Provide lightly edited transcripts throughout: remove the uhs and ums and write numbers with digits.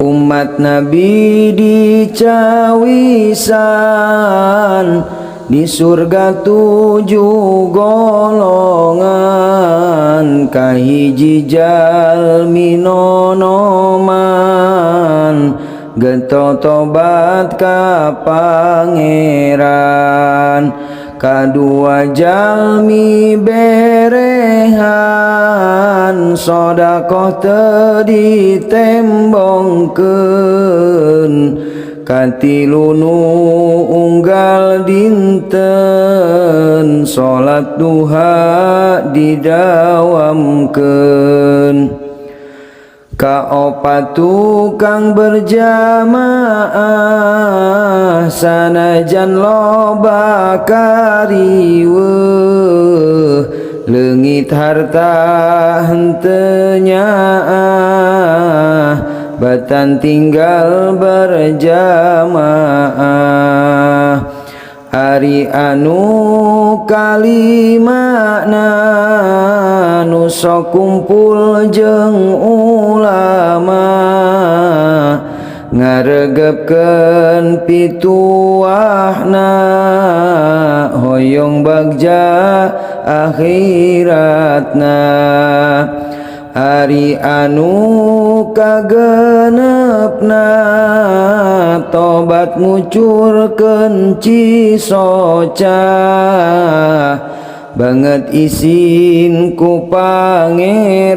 Umat Nabi dicawisan di surga 7 golongan, kahiji jalmi nonoman geto tobat ka pangeran, kadua jalmi berehan sodakoh teu ditembongkeun, katilu nu unggal dinten salat duha didawamkeun, kaopat tukang berjamaah sanajan loba kariweuh, leungit harta henteu nyaah batan tinggal berjamaah. Ari anu kalimana nu sok kumpul jeung ulama, ngaregepkeun pituahna hoyong bagja akhiratna. Ari anu kagenepna tobat ngucurkeun cisoca, banget izin ku pangeran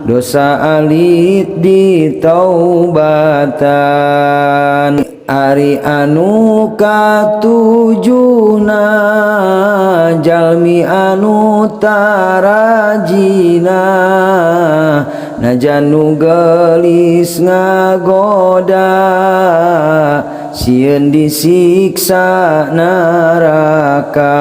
dosa alit ditaubatan. Ari anu katujuna jalmi anu tarajina, najan nu geulis ngagoda sieun disiksa neraka.